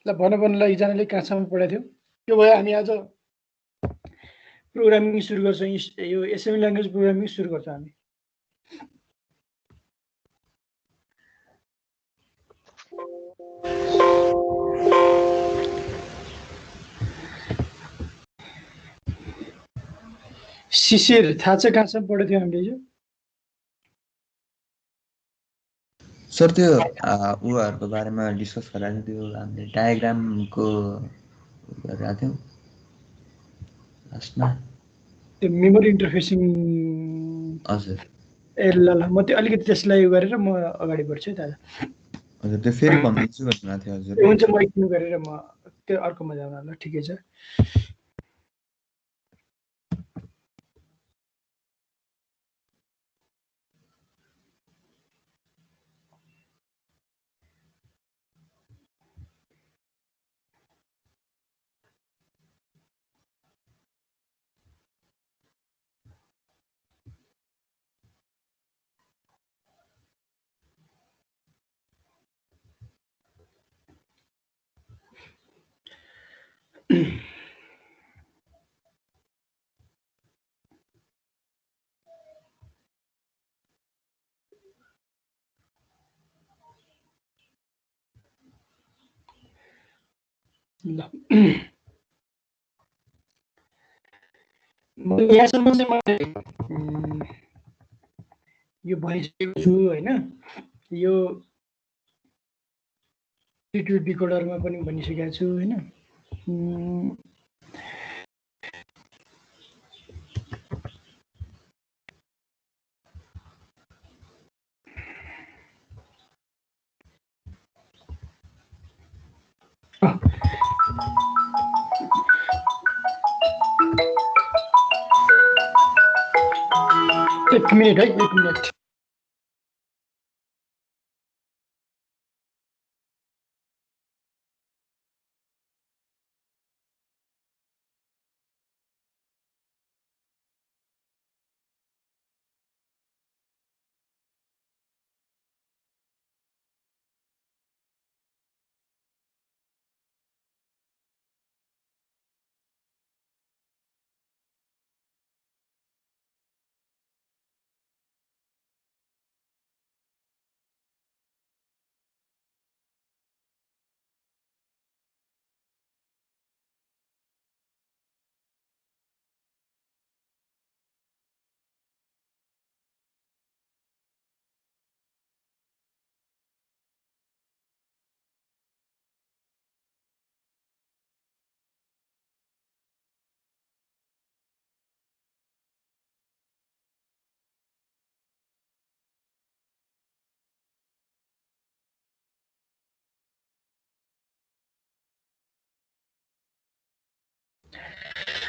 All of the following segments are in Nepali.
ल भन भन ल एकजनाले कहाँसम्म पढाएको थियो त्यो भयो हामी आज प्रोग्रामिङ सुरु गर्छौँ यो एसेम्बली ल्याङ्ग्वेज प्रोग्रामिङ सुरु गर्छौँ हामी शिशिर थाहा छ कहाँसम्म पढेको थियो हामीले हिजो सर त्यो उहाँहरूको बारेमा डिस्कस गराएको थियो हामीले डायग्रामको गरिरहेको थियौँ लास्टमा त्यो मेमोरी इन्टरफेसिङ हजुर ए ल ल म त्यो अलिकति त्यसलाई गरेर म अगाडि बढ्छु है दादा हजुर त्यो फेरि भनिदिन्छु भन्नुभएको थियो हजुर हुन्छ म एकछिन गरेर म त्यो अर्कोमा जाउँ ल ठिकै छ ल यहाँसम्म चाहिँ मैले यो भनिसकेको छु होइन यो डिकोडरमा पनि भनिसकेको छु होइन एक मिनट है एक मिनट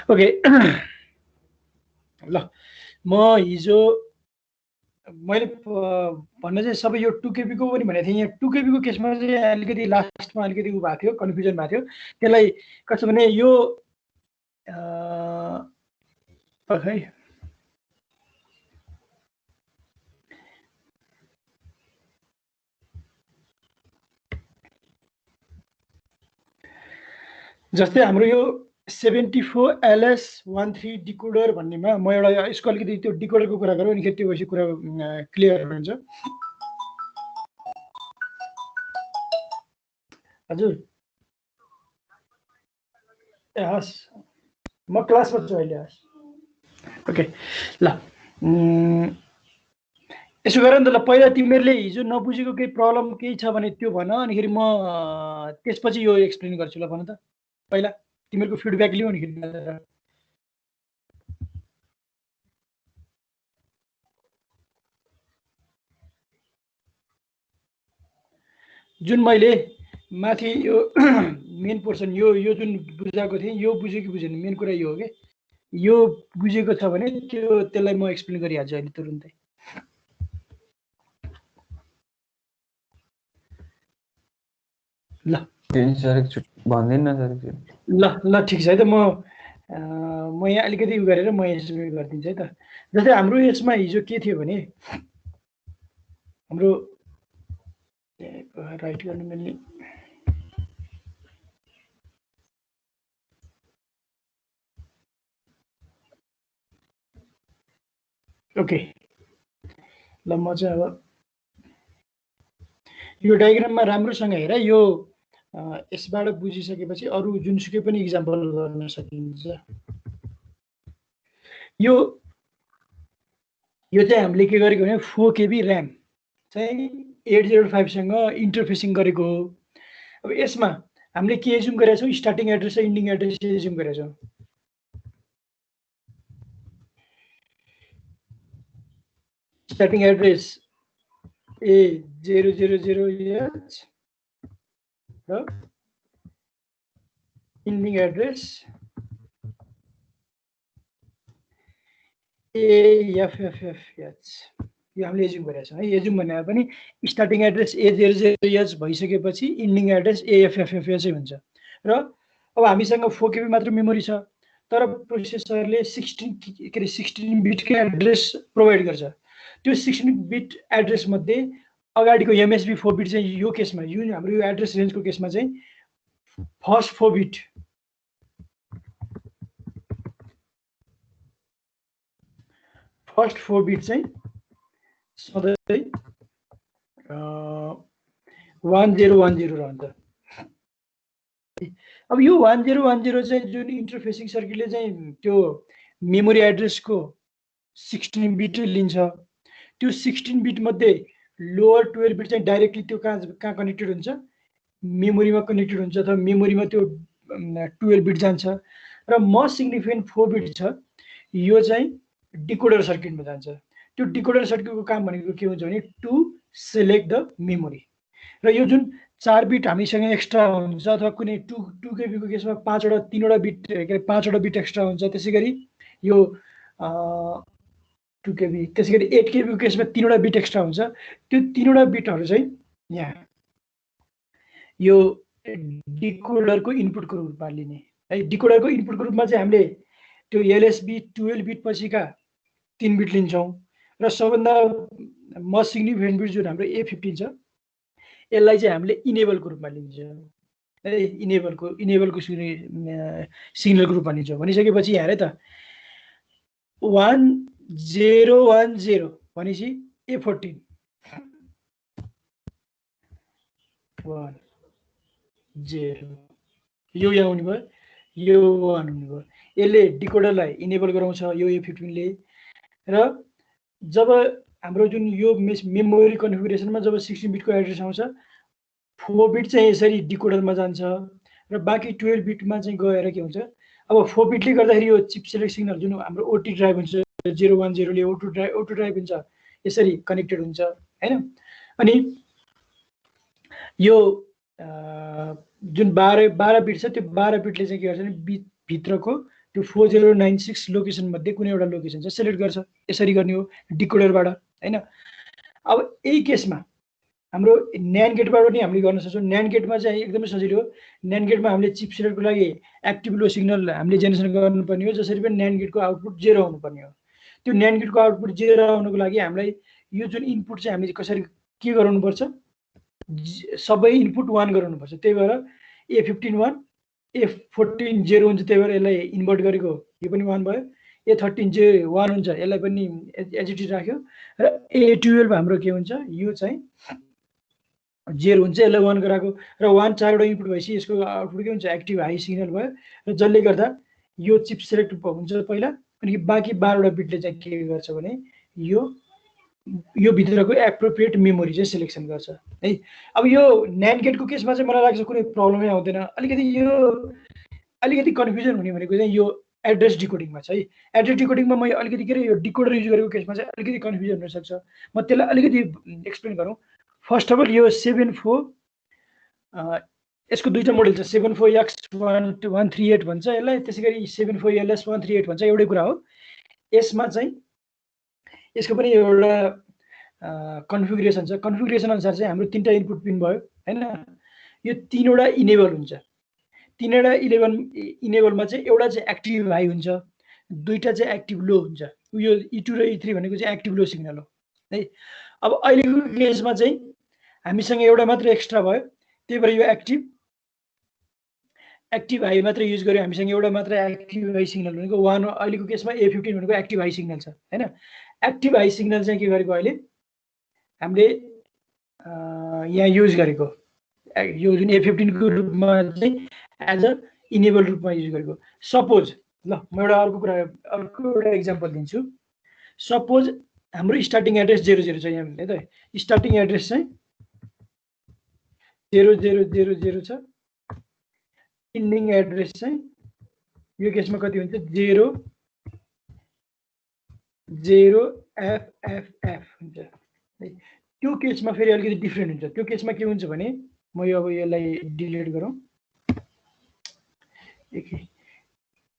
ओके ल म हिजो मैले भन्न चाहिँ सबै यो 2KB को पनि भनेको थिएँ यहाँ 2KB को केसमा चाहिँ अलिकति लास्टमा अलिकति उ भएको थियो कन्फ्युजन भएको थियो त्यसलाई कस्तो भने यो खै जस्तै हाम्रो यो 74 LS13 डिकोडर भन्नेमा म एउटा यसको अलिकति त्यो डिकोडरको कुरा गरौँ अनि त्यो पछि कुरा क्लियर हुन्छ हजुर ए हस् म क्लासमा छु अहिले हस् ओके ल यसो गर नि त ल पहिला तिमीहरूले हिजो नबुझेको केही प्रब्लम केही छ भने त्यो भन अनिखेरि म त्यसपछि यो एक्सप्लेन गर्छु ल भन त पहिला तिमीहरूको फिडब्याक लिऊ अनिखेरि जुन मैले माथि यो मेन पोर्सन यो जुन बुझाएको थिएँ यो बुझ्यो कि बुझेन मेन कुरा यो हो कि यो बुझेको छ भने त्यसलाई म एक्सप्लेन गरिहाल्छु अहिले तुरुन्तै ल सर एकचोटि भन्दिनँ सर ल ठिक छ है त म यहाँ अलिकति उ गरेर म एक्सप्लेन गरिदिन्छु है त जस्तै हाम्रो यसमा हिजो के थियो भने हाम्रो राइट गर्नु मिल्ने ओके ल म चाहिँ अब यो डायग्राममा राम्रोसँग हेर यो यसबाट बुझिसकेपछि अरू जुनसुकै पनि इक्जाम्पल गर्न सकिन्छ यो चाहिँ हामीले के गरेको भने 4 KB ऱ्याम चाहिँ 805 सँग इन्टरफेसिङ गरेको हो अब यसमा हामीले के एज्युम गरेका छौँ स्टार्टिङ एड्रेस र इन्डिङ एड्रेस एज्युम गरेका छौँ स्टार्टिङ एड्रेस A000H र इन्डिङ एड्रेस AFFFH यो हामीले एज्युम गरेका छौँ है एज्युम भनेर पनि स्टार्टिङ एड्रेस A00H भइसकेपछि इन्डिङ एड्रेस AFFFH हुन्छ र अब हामीसँग 4 KB मात्र मेमोरी छ तर प्रोसेसरले 16 बिटकै एड्रेस प्रोभाइड गर्छ त्यो 16 बिट एड्रेस मध्ये अगाडिको MSB 4 बिट चाहिँ यो केसमा यो हाम्रो यो एड्रेस रेन्जको केसमा चाहिँ फर्स्ट 4 बिट चाहिँ सधैँ 1010 रहन्छ अब यो 1010 चाहिँ जुन इन्टरफेसिङ सर्किटले चाहिँ त्यो मेमोरी एड्रेसको 16 बिट लिन्छ त्यो 16 बिट मध्ये लोअर 12 बिट चाहिँ डाइरेक्टली त्यो कहाँ कनेक्टेड हुन्छ मेमोरीमा कनेक्टेड हुन्छ अथवा मेमोरीमा त्यो 12 बिट जान्छ र मोस्ट सिग्निफिकेन्ट 4 बिट छ यो चाहिँ डिकोडर सर्किटमा जान्छ त्यो डिकोडर सर्किटको काम भनेको के हुन्छ भने टु सिलेक्ट द मेमोरी र यो जुन 4 बिट हामीसँग एक्स्ट्रा हुन्छ अथवा कुनै 2 KB को केसमा 3वटा बिट के अरे 5वटा बिट एक्स्ट्रा हुन्छ त्यसैगरी यो 2 KB त्यसैगरी 8 KB को केसमा 3वटा बिट एक्स्ट्रा हुन्छ त्यो 3वटा बिटहरु चाहिँ यहाँ यो डिकोडरको इनपुटको रूपमा लिने है डिकोडरको इनपुटको रूपमा चाहिँ हामीले त्यो LSB 12 बिट पछिका 3 बिट लिन्छौं र सबभन्दा मोस्ट सिग्निफिकेन्ट बिट जुन हाम्रो A15 छ यसलाई चाहिँ हामीले इनेबलको रूपमा लिन्छौं है इनेबलको सिग्नलको रूपमा लिन्छौं भनिसकेपछि यहाँ हेर त 1010 भनेपछि A14 10 यो यहाँ हुने भयो यो 1 हुने भयो यसले डिकोडरलाई इनेबल गराउँछ यो A15 ले र जब हाम्रो जुन यो मेमोरी कन्फिगरेसनमा जब 16 बिटको एड्रेस आउँछ 4 बिट चाहिँ यसरी डिकोडरमा जान्छ र बाँकी 12 बिटमा चाहिँ गएर के हुन्छ अब 4 बिटले गर्दाखेरि यो चिप सिलेक्ट सिग्नल जुन हाम्रो ओटी ड्राइभ हुन्छ 010 ले ओटो ड्राइभ हुन्छ यसरी कनेक्टेड हुन्छ हैन अनि यो जुन 12 बिट छ त्यो 12 बिटले चाहिँ के गर्छ भने भित्रको त्यो 4096 लोकेसन मध्ये कुनै एउटा लोकेसन चाहिँ सिलेक्ट गर्छ यसरी गर्ने हो डिकोडरबाट हैन अब यही केसमा हाम्रो न्यान्ड गेटबाट पनि हामीले गर्न सक्छौं न्यान्ड गेटमा चाहिँ एकदमै सजिलो हो न्यान्ड गेटमा हामीले चिप सिलेक्टको लागि एक्टिभ लो सिग्नल हामीले जेनेरेसन गर्नुपर्ने हो जसरी पनि न्यान्ड गेटको आउटपुट 0 आउनुपर्ने हो त्यो न्यान्ड गेटको आउटपुट 0 आउनको लागि हामीलाई यो जुन इनपुट चाहिँ हामीले कसरी के गराउनु पर्छ सबै इनपुट 1 गराउनु पर्छ त्यही भएर A15 1 A14 0 हुन्छ त्यही भएर यसलाई इन्भर्ट गरेको यो पनि 1 भयो A13 1 हुन्छ यसलाई पनि एचटी राख्यो र A12 हाम्रो के हुन्छ यो चाहिँ 0 हुन्छ यसलाई 1 गराको र 1 चारवटा इनपुट भएपछि यसको आउटपुट के हुन्छ एक्टिभ हाई सिग्नल भयो र जसले गर्दा यो चिप सिलेक्ट हुन्छ पहिला अनि बाँकी 12वटा बिटले चाहिँ के गर्छ भने यो भित्रको एप्रोप्रिएट मेमोरी चाहिँ सिलेक्सन गर्छ है अब यो न्यान्ड गेटको केसमा चाहिँ मलाई लाग्छ कुनै प्रब्लमै आउँदैन अलिकति कन्फ्युजन हुने भनेको चाहिँ यो एड्रेस डिकोडिङमा छ है एड्रेस डिकोडिङमा मैले अलिकति के यो डिकोडर युज गरेको केसमा चाहिँ अलिकति कन्फ्युजन हुन सक्छ म त्यसलाई अलिकति एक्सप्लेन गरौँ फर्स्ट अफ अल यो 74 यसको दुईटा मोडल छ 74X138 भन्छ यसलाई त्यसैगरी 74LS138 भन्छ एउटै कुरा हो यसमा चाहिँ यसको पनि एउटा कन्फिगरेसन छ कन्फिगरेसन अनुसार चाहिँ हाम्रो तीनटा इनपुट पिन भयो हैन यो तीनवटा इनेबल हुन्छ तीनवटा इनेबलमा चाहिँ एउटा चाहिँ एक्टिभ हाई हुन्छ दुईटा चाहिँ एक्टिभ लो हुन्छ यो E2 र E3 भनेको चाहिँ एक्टिभ लो सिग्नल हो है अब अहिलेको केसमा चाहिँ हामीसँग एउटा मात्र एक्स्ट्रा भयो त्यही भएर यो एक्टिभ एक्टिभ हाई मात्र युज गर्यो हामीसँग एउटा मात्र एक्टिभ हाई सिग्नल भनेको 1 अहिलेको केसमा A15 भनेको एक्टिभ हाई सिग्नल छ हैन एक्टिभ हाई सिग्नल चाहिँ के गरेको अहिले हामीले यहाँ युज गरेको यो जुन A15 को रूपमा चाहिँ एज अ इनेबल रूपमा युज गरेको सपोज ल म अर्को एउटा एक्जाम्पल दिन्छु सपोज हाम्रो स्टार्टिङ एड्रेस 00 छ यहाँ है त स्टार्टिङ एड्रेस चाहिँ 0000 छ इन्डिङ एड्रेस चाहिँ यो केसमा कति हुन्छ 00FFF हुन्छ त्यो केसमा फेरि अलिकति डिफरेन्ट हुन्छ त्यो केसमा के हुन्छ भने म यो अब यसलाई डिलिट गरौँ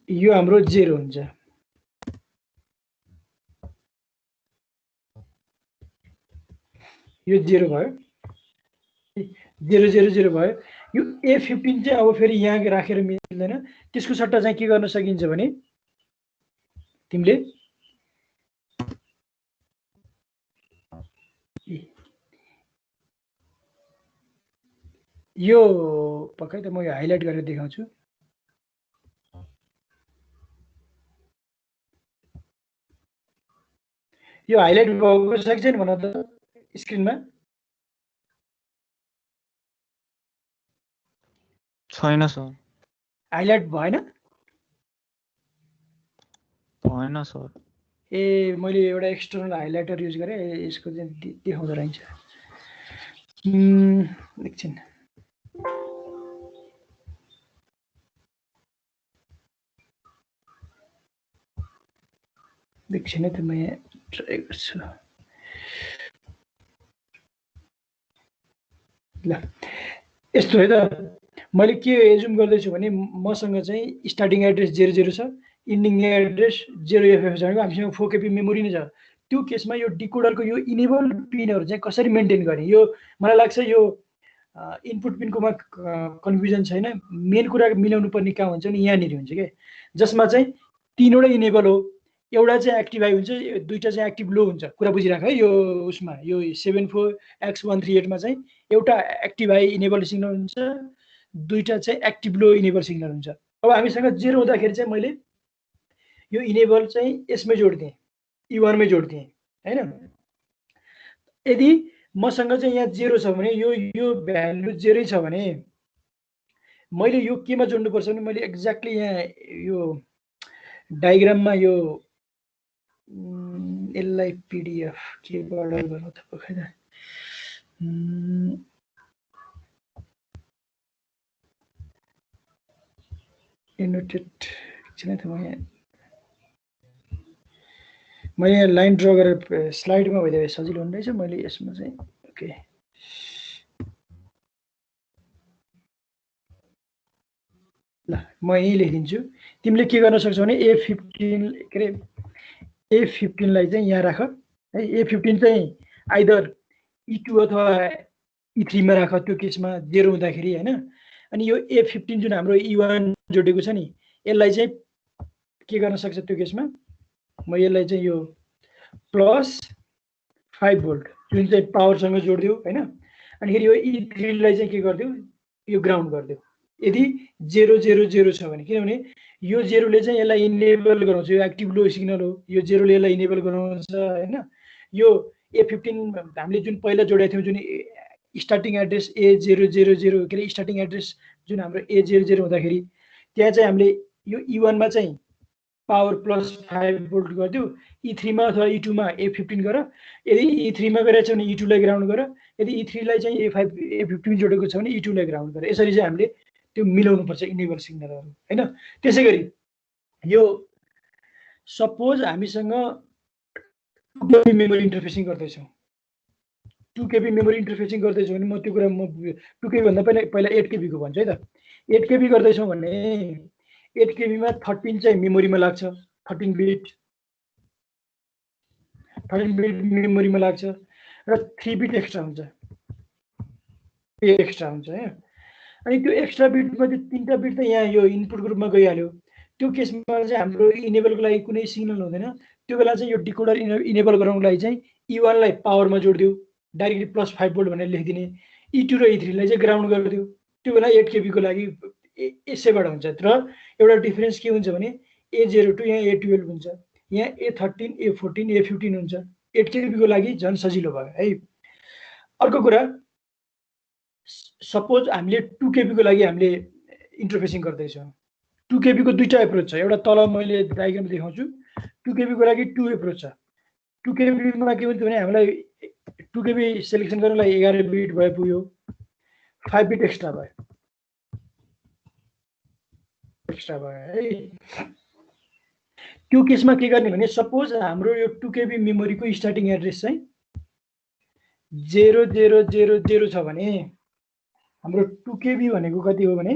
यो हाम्रो 0 हुन्छ यो 0 भयो 000 भयो यो A15 चाहिँ अब फेरि यहाँ राखेर मिल्दैन त्यसको सट्टा चाहिँ के गर्न सकिन्छ भने तिमीले यो पक्कै त म यो हाइलाइट गरेर देखाउँछु यो हाइलाइट भएको छ कि छैन भन त स्क्रिनमा छैन सर हाइलाइट भएन सर ए मैले एउटा एक्सटर्नल हाइलाइटर युज गरेँ यसको चाहिँ देखाउँदो रहेछ एकछिन एकछिन है त म यहाँ ट्राई गर्छु ल यस्तो है त मैले के एजुम गर्दैछु भने मसँग चाहिँ स्टार्टिङ एड्रेस 00 छ इन्डिङ एड्रेस 0FF छ भनेको हामीसँग 4 KB मेमोरी नै छ त्यो केसमा यो डिकोडरको यो इनेबल पिनहरु चाहिँ कसरी मेन्टेन गर्ने यो मलाई लाग्छ यो इनपुट पिनकोमा कन्फ्युजन छैन मेन कुरा मिलाउनु पर्ने काम हुन्छ नि यहाँनिर हुन्छ के जसमा चाहिँ तीनवटा इनेबल हो एउटा चाहिँ एक्टिभ हाई हुन्छ दुईटा चाहिँ एक्टिभ लो हुन्छ कुरा बुझिराख है यो उसमा यो 74X138 मा चाहिँ एउटा एक्टिभ हाई इनेबल सिग्नल हुन्छ दुईटा चाहिँ एक्टिभ लो इनेबल सिग्नल हुन्छ अब हामीसँग 0 हुँदाखेरि चाहिँ मैले यो इनेबल चाहिँ यसमै जोड्दिएँ E1 मै जोड्दिएँ हैन यदि मसँग चाहिँ यहाँ 0 छ भने यो भ्यालु 0 छ भने मैले यो केमा जोड्नु पर्छ भने मैले एक्ज्याक्टली यहाँ यो डायग्राममा यो यसलाई PDF के बाट गर्नु त पक्कै त एनोटेट एकछिन त म यहाँ लाइन ड्र गरेर स्लाइडमा भइदिए सजिलो हुँदैछ मैले यसमा चाहिँ ओके ल म यही लेखिदिन्छु तिमीले के गर्न सक्छौ भने A15 के रे A15 लाई चाहिँ यहाँ राख है A15 चाहिँ आइदर E2 अथवा E3 मा राख त्यो केसमा 0 हुँदाखेरि हैन अनि यो A15 जुन हाम्रो E1 जोडेको छ नि यसलाई चाहिँ के गर्न सक्छ त्यो केसमा म यसलाई चाहिँ यो +5 भोल्ट जुन चाहिँ पावर सँग जोड्दियो हैन अनि फेरि यो E3 लाई चाहिँ के गर्दियो यो ग्राउन्ड गर्दियो यदि 000 छ भने किनभने यो 0 ले चाहिँ यसलाई इनेबल गराउँछ यो एक्टिभ लो सिग्नल हो यो 0 ले यसलाई इनेबल गराउँछ हैन यो A15 हामीले जुन पहिला जोडेको थियौं जुन स्टार्टिङ एड्रेस A000 के रे स्टार्टिङ एड्रेस जुन हाम्रो A00 हुँदाखेरि त्यहाँ चाहिँ हामीले यो E1 मा चाहिँ पावर +5 भोल्ट गर्दियो E3 मा अथवा E2 मा A15 गर यदि E3 मा गरेछ भने E2 लाई ग्राउन्ड गर यदि E3 लाई चाहिँ A15 जोडेको छ भने E2 लाई ग्राउन्ड गर यसरी चाहिँ हामीले त्यो मिलाउनु पर्छ इनेबल सिग्नलहरु हैन त्यसैगरी यो सपोज हामीसँग 2 KB मेमोरी इन्टरफेसिङ गर्दैछौं 2 KB मेमोरी इन्टरफेसिङ गर्दैछौं भने म त्यो कुरा म 2 KB भन्दा पहिला 8 KB को भन्छु है त 8 KB गर्दैछौं भने 8 KB मा 13 चाहिँ मेमोरीमा लाग्छ 13 बिट मेमोरीमा लाग्छ र 3 बिट एक्स्ट्रा हुन्छ है अनि त्यो एक्स्ट्रा बिट मध्ये 3टा बिट त यहाँ यो इनपुटको रूपमा गइहाल्यो त्यो केसमा चाहिँ हाम्रो इनेबलको लागि कुनै सिग्नल हुँदैन त्यो बेला चाहिँ यो डिकोडर इनेबल गराउनको लागि चाहिँ E1 लाई पावरमा जोड्दियो डाइरेक्टली +5 भोल्ट भनेर लेखिदिने E2 र E3 लाई चाहिँ ग्राउन्ड गरिदियो त्यो बेला 8 KB को लागि यसैबाट हुन्छ। र एउटा डिफरेन्स के हुन्छ भने A02 यहाँ A12 हुन्छ, यहाँ A13 A14 A15 हुन्छ। 8 KB को लागि झन् सजिलो भयो है। अर्को कुरा, सपोज हामीले 2 KB को लागि हामीले इन्टरफेसिङ गर्दैछौँ। 2 KB को दुईटा एप्रोच छ, एउटा तल मैले डायग्राम देखाउँछु। 2 KB को लागि 2 एप्रोच छ। 2 KB मा के हुन्छ भने हामीलाई 2 KB सेलेक्सन गर्नलाई 11 बिट भए पुग्यो, 5 बिट एक्स्ट्रा भयो है। त्यो केसमा के गर्ने भने सपोज हाम्रो यो 2 KB मेमोरीको स्टार्टिङ एड्रेस चाहिँ 0000 छ भने हाम्रो 2 KB भनेको कति हो भने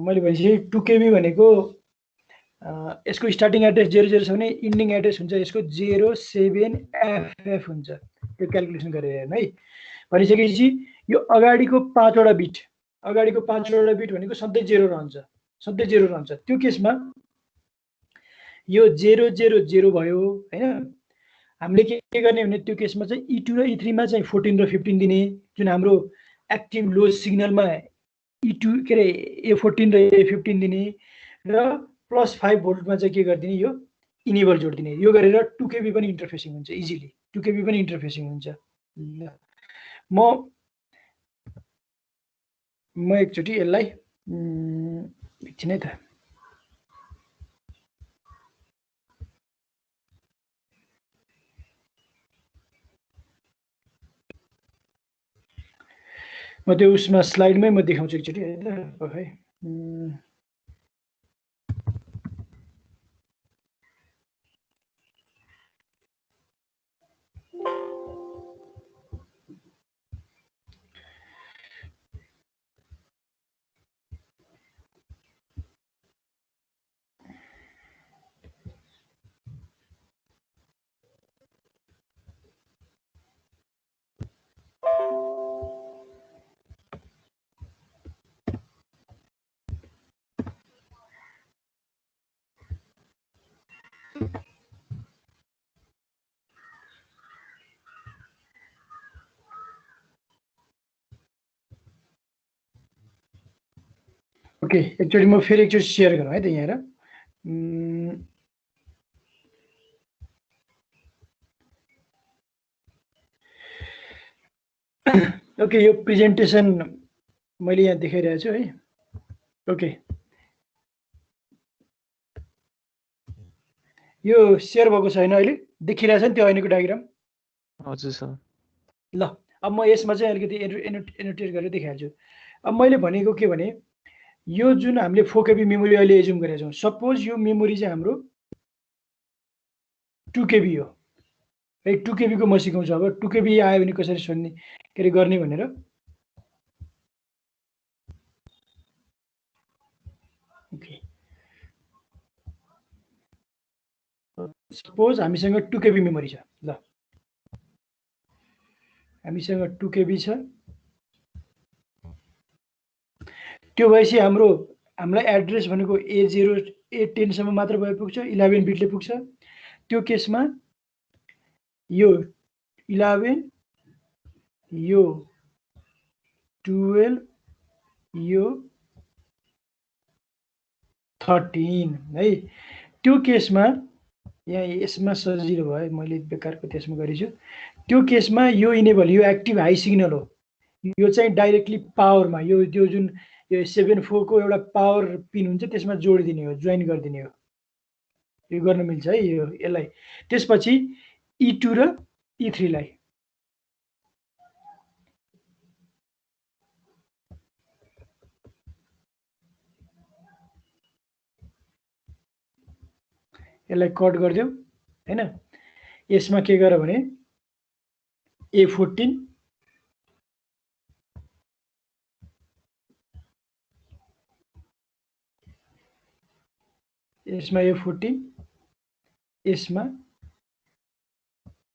मैले भनेपछि 2 KB भनेको यसको स्टार्टिङ एड्रेस 00 छ भने इन्डिङ एड्रेस हुन्छ यसको 07FF हुन्छ। त्यो क्याल्कुलेसन गरेर हेर्नु है। भनिसकेपछि यो अगाडिको 5वटा बिट भनेको सधैँ 0 रहन्छ। त्यो केसमा यो 000 भयो हैन। हामीले के गर्ने भने त्यो केसमा चाहिँ E2 र E3 मा चाहिँ 14 र 15 दिने, जुन हाम्रो एक्टिभ लो सिग्नलमा E2 के अरे A14 र A15 दिने, र +5 भोल्टमा चाहिँ के गरिदिने यो इनेबल जोडिदिने। यो गरेर 2 KB पनि इन्टरफेसिङ हुन्छ, इजिली 2 KB पनि इन्टरफेसिङ हुन्छ। म एकचोटि यसलाई एकछिन है त। म त्यो उसमा स्लाइडमै म देखाउँछु एकचोटि है त। ओके, एकचोटि म फेरि एकचोटि सेयर गरौँ है त यहाँ। ओके, यो प्रेजेन्टेसन मैले यहाँ देखाइरहेको छु है। ओके, यो सेयर भएको छैन, अहिले देखिरहेछ नि त्यो ऐनको डायग्राम? हजुर सर। ल, अब म यसमा चाहिँ अलिकति एनोटेट गरेर देखाइहाल्छु। अब मैले भनेको के भने यो जुन हामीले 4 KB मेमोरी अहिले एज्युम गरेका छौँ, सपोज यो मेमोरी चाहिँ हाम्रो 2 KB हो है। 2 KB को म सिकाउँछु। अब 2 KB आयो भने कसरी सोध्ने के अरे गर्ने भनेर। ओके, सपोज हामीसँग 2 KB मेमोरी छ। ल, हामीसँग 2 KB छ। त्यो भएपछि हामीलाई एड्रेस भनेको A0 A10 सम्म मात्र भए पुग्छ, 11 बिटले पुग्छ। त्यो केसमा यो 11, यो 12, यो 13 है। त्यो केसमा यहाँ यसमा सजिलो भयो, मैले बेकारको त्यसमा गरेछु। त्यो केसमा यो इनेबल, यो एक्टिभ हाई सिग्नल हो। यो चाहिँ डाइरेक्टली पावरमा, यो जुन यो 7/4 को एउटा पावर पिन हुन्छ त्यसमा जोडिदिने हो, जोइन गरिदिने हो। यो गर्न मिल्छ है यो यसलाई। त्यसपछि E2 र E3 लाई यसलाई कट गरिदेऊ हैन। यसमा के गर भने A14, यसमा A14, यसमा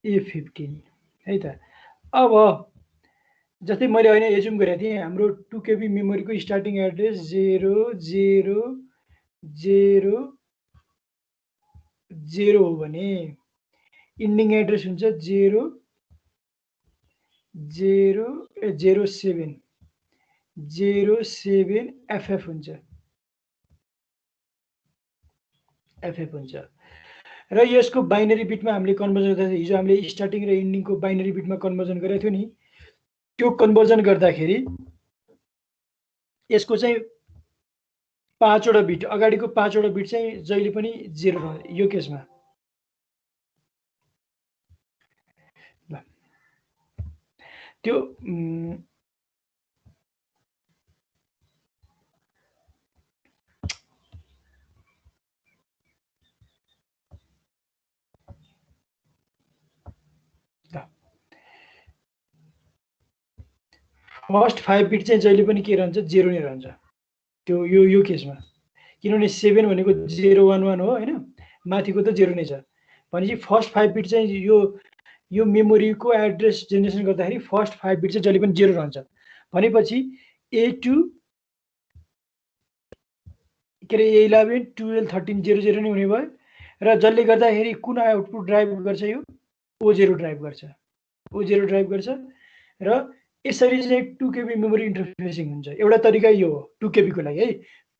A15 है त। अब जस्तै मैले अहिले एज्युम गरेको थिएँ हाम्रो 2 KB मेमोरीको स्टार्टिङ एड्रेस 0000 हो भने इन्डिङ एड्रेस हुन्छ 07। 07 FF हुन्छ र यसको बाइनरी बिटमा हामीले कन्भर्जन गर्दा हिजो हामीले स्टार्टिङ र एन्डिङको बाइनरी बिटमा कन्भर्जन गरेको थियो नि त्यो कन्भर्जन गर्दाखेरि यसको चाहिँ 5 वटा बिट अगाडिको 5 वटा बिट चाहिँ जहिले पनि 0 रहन्छ यो केसमा ल त्यो फर्स्ट 5 बिट चाहिँ जहिले पनि के रहन्छ 0 नै रहन्छ त्यो यो केसमा किनभने 7 भनेको 011 हो हैन माथिको त 0 नै छ भनेपछि फर्स्ट 5 बिट चाहिँ यो मेमोरीको एड्रेस जेनेरेसन गर्दाखेरि फर्स्ट 5 बिट चाहिँ जहिले पनि 0 रहन्छ भनेपछि A2 के रे 11 12 13 00 नै हुने भयो र जसले गर्दाखेरि कुन आउटपुट ड्राइभ गर्छ यो O0 ड्राइभ गर्छ र यसरी चाहिँ 2 KB मेमोरी इन्टरफेसिङ हुन्छ एउटा तरिका यो हो 2 KB को लागि है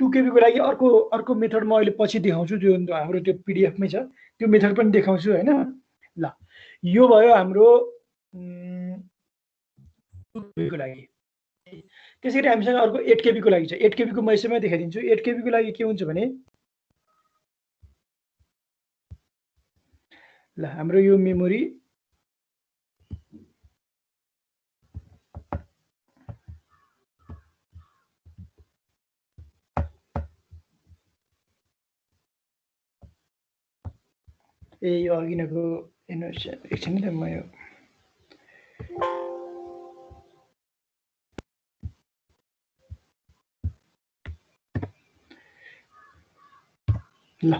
2 KB को लागि अर्को मेथड म अहिले पछि देखाउँछु जो हाम्रो त्यो PDF मै छ त्यो मेथड पनि देखाउँछु हैन ल यो भयो हाम्रो 2 KB को लागि त्यसैगरी हामीसँग अर्को 8 KB को लागि छ 8 KB को म यसैमा देखाइदिन्छु 8 KB को लागि के हुन्छ भने ल हाम्रो यो मेमोरी यो अघिनको हेर्नुहोस् एकछिन त म यो ल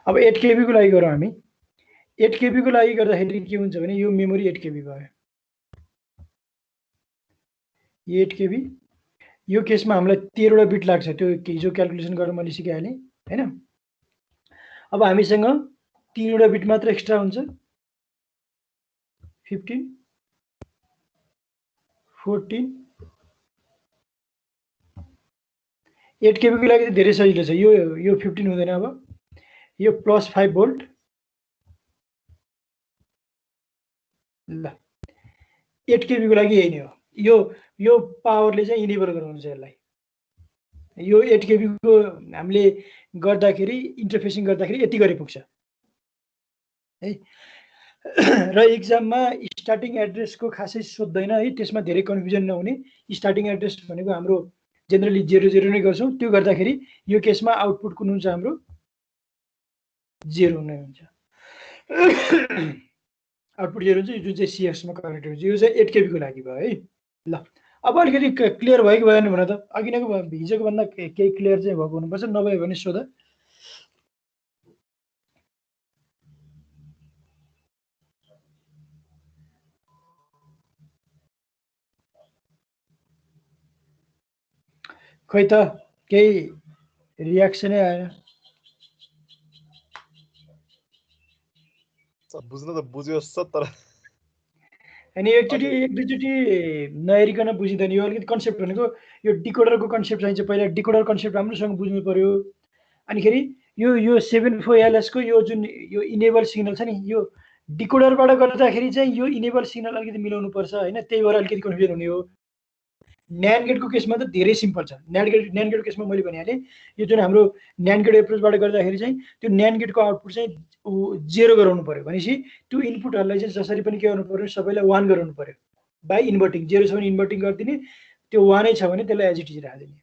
अब 8 KB को लागि गरौँ हामी 8 KB को लागि गर्दाखेरि के हुन्छ भने यो मेमोरी 8 KB भयो यो 8 KB यो केसमा हामीलाई 13 वटा बिट लाग्छ त्यो हिजो क्याल्कुलेसन गरेर मैले सिकाइहालेँ हैन अब हामीसँग 3 वटा बिट मात्र एक्स्ट्रा हुन्छ 15 14 8 KB को लागि धेरै सजिलो छ यो 15 हुँदैन अब यो +5 भोल्ट ल 8 KB को लागि यही नै हो यो पावरले चाहिँ इनेबल गराउँछ यसलाई यो 8 KB को हामीले गर्दाखेरि इन्टरफेसिङ गर्दाखेरि यति गरे पुग्छ है र एक्जाममा स्टार्टिङ एड्रेसको खासै सोध्दैन है त्यसमा धेरै कन्फ्युजन नहुने स्टार्टिङ एड्रेस भनेको हाम्रो जेनरली 00 नै गर्छौं त्यो गर्दाखेरि यो केसमा आउटपुट कुन हुन्छ हाम्रो 0 नै हुन्छ आउटपुट 0 हुन्छ जुन चाहिँ CS मा कनेक्ट हुन्छ यो चाहिँ 8 KB को लागि भयो है ल अब अलिकति क्लियर भयो कि भएन भन त अघिनको हिजोको भन्दा केही क्लियर चाहिँ भएको हुनुपर्छ नभए भने सोध खै त केही रियाक्सनै आएन बुझ्न त बुझ्योस् तर अनि एक दुईचोटि नहेरिकन बुझिँदैन यो अलिकति कन्सेप्ट भनेको यो डिकोडरको कन्सेप्ट चाहिन्छ पहिला डिकोडर कन्सेप्ट राम्रोसँग बुझ्नु पर्यो अनिखेरि यो 74LS को यो जुन यो इनेबल सिग्नल छ नि यो डिकोडरबाट गर्दाखेरि चाहिँ यो इनेबल सिग्नल अलिकति मिलाउनु पर्छ हैन त्यही भएर अलिकति कन्फ्युजन हुने हो न्यान्ड गेटको केसमा त धेरै सिम्पल छ न्यान्ड गेटको केसमा मैले भनिहालेँ यो जुन हाम्रो न्यान्ड गेट एप्रोचबाट गर्दाखेरि चाहिँ त्यो न्यान्ड गेटको आउटपुट चाहिँ 0 गराउनु पर्यो भनेपछि त्यो इनपुटहरुलाई चाहिँ जसरी पनि के गर्नु पर्यो सबैलाई 1 गराउनु पर्यो बाइ इन्भर्टिङ 0 छ भने इन्भर्टिङ गर्दिने त्यो 1 नै छ भने त्यसलाई एज इट इज राख्दिने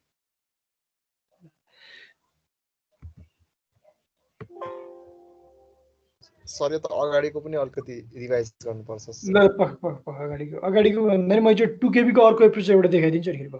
सर यो त अगाडिको पनि अलिकति रिभाइज गर्नुपर्छ ल अगाडिको भन्दा म चाहिँ 2 KB को अर्को एप्रोच एउटा देखाइदिन्छु नि फेरि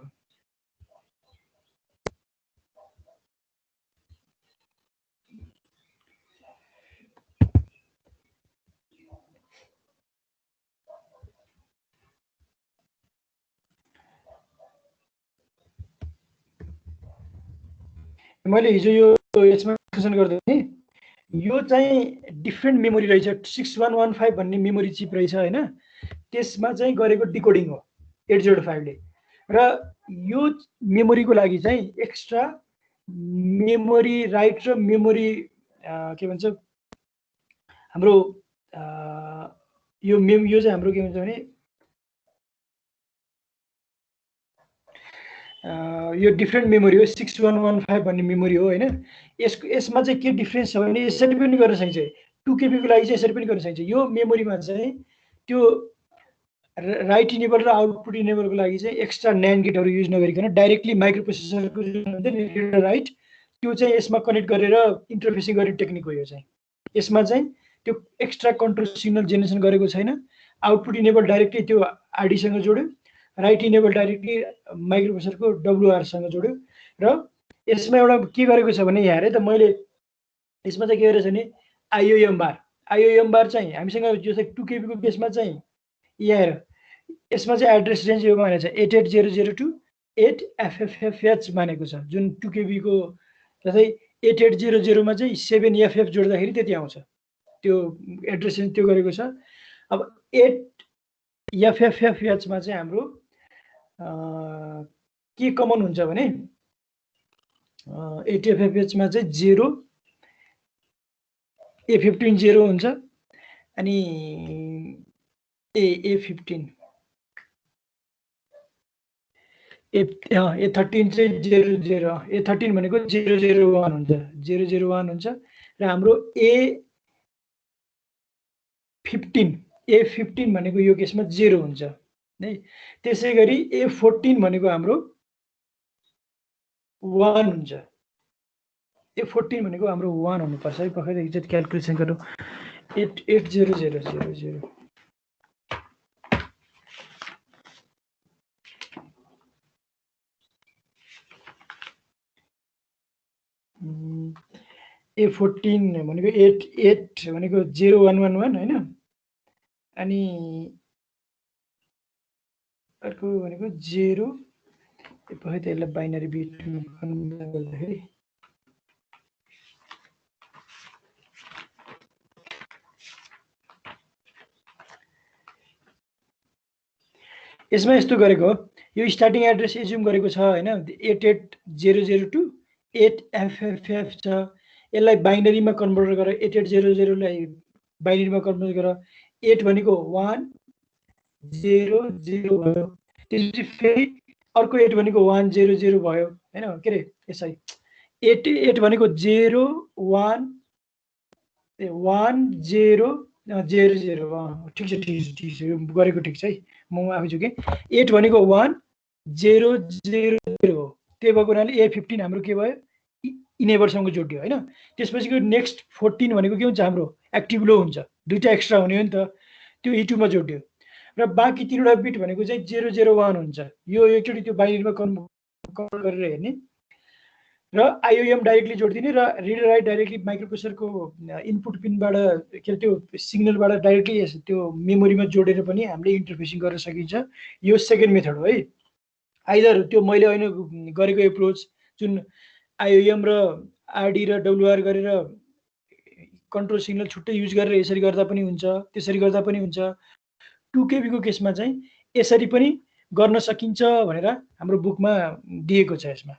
मैले हिजो यो यसमा डिस्कसन गर्दै थिएँ यो चाहिँ डिफरेन्ट मेमोरी रहेछ 6115 भन्ने मेमोरी चिप रहेछ हैन त्यसमा चाहिँ गरेको डिकोडिङ हो 805 ले र यो मेमोरीको लागि चाहिँ एक्स्ट्रा मेमोरी राइट र मेमोरी के भन्छ हाम्रो यो चाहिँ हाम्रो के भन्छ भने यो डिफ्रेन्ट मेमोरी हो 6115 भन्ने मेमोरी हो हैन यसमा चाहिँ के डिफरेन्स छ भने यसरी पनि गर्न सकिन्छ 2 KB को लागि चाहिँ यसरी पनि गर्न सकिन्छ यो मेमोरीमा चाहिँ त्यो राइट इनेबल र आउटपुट इनेबलको लागि चाहिँ एक्स्ट्रा न्यान्ड गेटहरु युज नगरिकन डाइरेक्टली माइक्रोप्रोसेसरको जुन हुन्छ नि रिड र राइट त्यो चाहिँ यसमा कनेक्ट गरेर इन्टरफेसिङ गर्ने टेक्निक हो यो चाहिँ यसमा चाहिँ त्यो एक्स्ट्रा कन्ट्रोल सिग्नल जेनेरेसन गरेको छैन आउटपुट इनेबल डाइरेक्टली त्यो आरडी सँग जोड्यो राइट इनेबल डाइरेक्टली माइक्रोप्रोसेसरको डब्लुआर सँग जोड्यो र यसमा एउटा के गरेको छ भने यहाँ हेरे त मैले यसमा चाहिँ के गरेछ भने आईओएम बार चाहिँ हामीसँग जो चाहिँ 2 KB को केसमा चाहिँ यहाँ हेर यसमा चाहिँ एड्रेस रेन्ज यो मानेको छ 88002 टु 8FFFH मानेको छ जुन 2 KB को जस्तै 8800 मा चाहिँ 7FF जोड्दाखेरि त्यति आउँछ त्यो एड्रेस रेन्ज त्यो गरेको छ अब 8FFFH मा चाहिँ हाम्रो के कमन हुन्छ भने 8FFH मा चाहिँ 0 A15 0 हुन्छ अनि A15 A13 चाहिँ 00 A13 भनेको 001 हुन्छ 001 हुन्छ र हाम्रो A15 भनेको यो केसमा 0 हुन्छ है त्यसैगरी A14 भनेको हाम्रो 1 हुन्छ A14 भनेको हाम्रो 1 हुनुपर्छ है पक्कै एकचोटि क्याल्कुलेसन गरौँ 88000 A14 भनेको 88 भनेको 0111 हैन अनि अर्को भनेको 0 पक्कै त यसलाई बाइनरी बिटमा कन्भर्ट गर्दाखेरि यसमा यस्तो गरेको हो यो स्टार्टिङ एड्रेस एज्युम गरेको छ हैन 88002 टु 8FFF छ यसलाई बाइनरीमा कन्भर्ट गरेर 8800 लाई बाइनरीमा कन्भर्ट गरेर 8 भनेको 1 0 0 भयो त्यसपछि फेरि अर्को 8 भनेको 1 0 0 भयो हैन के रे यसै 8 भनेको 0 1 1 0 0 0 ठिक छ यो गरेको ठिक छ है म आफै छु के 8 भनेको 1 0 0 0 हो त्यही भएको हुनाले A15 हाम्रो के भयो इनेबलसँग जोड्यो हैन त्यसपछिको नेक्स्ट 14 भनेको के हुन्छ हाम्रो एक्टिभ लो हुन्छ दुईटा एक्स्ट्रा हुने हो नि त त्यो E2 मा जोड्यो र बाँकी तीनवटा बिट भनेको चाहिँ 001 हुन्छ यो एकचोटि त्यो बाइनरीमा कन्भर्ट गरेर हेर्ने र आईओएम डाइरेक्टली जोड्दिने र रिड राइट डाइरेक्टली माइक्रोप्रोसेसरको इनपुट पिनबाट के त्यो सिग्नलबाट डाइरेक्टली त्यो मेमोरीमा जोडेर पनि हामीले इन्टरफेसिङ गर्न सकिन्छ यो सेकेन्ड मेथड हो है आइदर त्यो मैले अहिले गरेको एप्रोच जुन आईओएम र आरडी र डब्लुआर गरेर कन्ट्रोल सिग्नल छुट्टै युज गरेर यसरी गर्दा पनि हुन्छ त्यसरी गर्दा पनि हुन्छ 2 KB को केसमा चाहिँ यसरी पनि गर्न सकिन्छ भनेर हाम्रो बुकमा दिएको छ यसमा